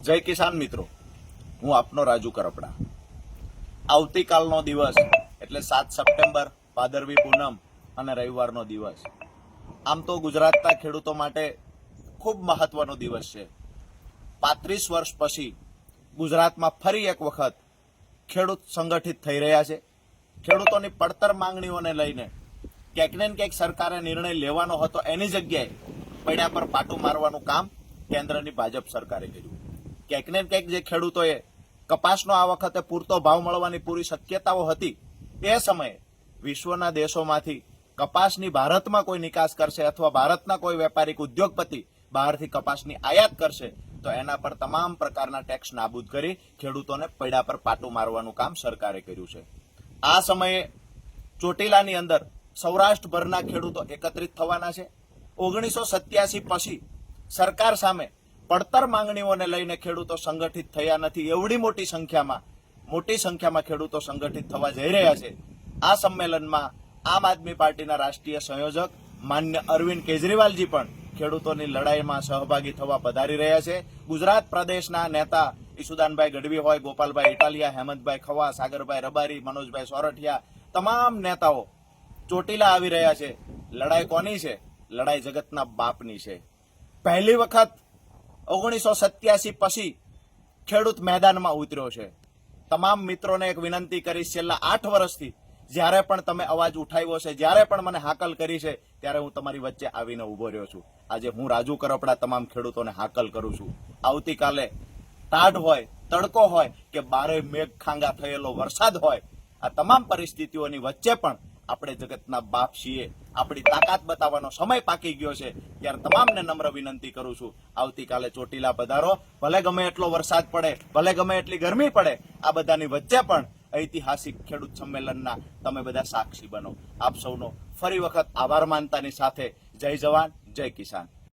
જય કિસાન મિત્રો, હું આપનો રાજુ કરપડા। આવતીકાલનો દિવસ એટલે 7 સપ્ટેમ્બર ભાદરવી પૂનમ અને રવિવારનો દિવસ આમ તો ગુજરાતના ખેડૂતો માટે ખૂબ મહત્વનો દિવસ છે। 35 વર્ષ પછી ગુજરાતમાં ફરી એક વખત ખેડૂત સંગઠિત થઈ રહ્યા છે। ખેડૂતોની પડતર માંગણીઓને લઈને ક્યાંક ને ક્યાંક સરકારે નિર્ણય લેવાનો હતો, એની જગ્યાએ પૈડા પર પાટું મારવાનું કામ કેન્દ્રની ભાજપ સરકારે કર્યું। ક્યાંક ને ક્યાંક જે ખેડૂતોએ કપાસનો આ વખતે પૂરતો ભાવ મળવાની પૂરી શક્યતાઓ હતી, એ સમયે વિશ્વના દેશોમાંથી કપાસની ભારતમાં કોઈ નિકાસ કરશે અથવા ભારતના કોઈ વેપારી ઉદ્યોગપતિ બહારથી કપાસની આયાત કરશે તો એના પર તમામ પ્રકારના ટેક્સ નાબૂદ કરી ખેડૂતોને પૈડા પર પાટું મારવાનું કામ સરકારે કર્યું છે। આ સમયે ચોટીલાની અંદર સૌરાષ્ટ્રભરના ખેડૂતો એકત્રિત થવાના છે। 1987 પછી સરકાર સામે પડતર માંગણીઓને લઈને ખેડૂતો સંગઠિત થયા નથી। એવડી મોટી સંખ્યામાં ખેડૂતો સંગઠિત થવા જઈ રહ્યા છે। આ સંમેલનમાં આમ આદમી પાર્ટીના રાષ્ટ્રીય સંયોજક માન્ય અરવિંદ કેજરીવાલજી પણ ખેડૂતોની લડાઈમાં સહભાગી થવા પધારી રહ્યા છે। ગુજરાત પ્રદેશના નેતા ઈસુદાનભાઈ ગઢવી હોય, ગોપાલભાઈ ઇટાલિયા, હેમંતભાઈ ખવા, સાગરભાઈ રબારી, મનોજભાઈ સોરઠિયા, તમામ નેતાઓ ચોટીલા આવી રહ્યા છે। લડાઈ કોની છે? લડાઈ જગતના બાપની છે। પહેલી વખત 1987 પછી ખેડૂત મેદાનમાં ઉતર્યો છે। તમામ મિત્રોને એક વિનંતી કરીશ, છેલ્લા 8 વર્ષથી જ્યારે પણ તમે અવાજ ઉઠાવ્યો છે, જ્યારે પણ મને હાકલ કરી છે, ત્યારે હું તમારી વચ્ચે આવીને ઉભો રહ્યો છું। આજે હું રાજુ કરપડા તમામ ખેડૂતોને હાકલ કરું છું। આવતીકાલે ટાઢ હોય, તડકો હોય કે બારે મેઘ ખાંગા થયેલો વરસાદ હોય, આ તમામ પરિસ્થિતિઓની વચ્ચે પણ આપણે જગતના બાપ છીએ। આપણી તાકાત બતાવવાનો સમય પાકી ગયો છે। ત્યારે તમામને નમ્ર વિનંતી કરું છું, આવતીકાલે ચોટીલા પધારો। ભલે ગમે એટલો વરસાદ પડે, ભલે ગમે એટલી ગરમી પડે, આ બધાની વચ્ચે પણ ઐતિહાસિક ખેડૂત સંમેલનના તમે બધા સાક્ષી બનો। આપ સૌનો ફરી વખત આભાર માનતાની સાથે જય જવાન, જય કિસાન।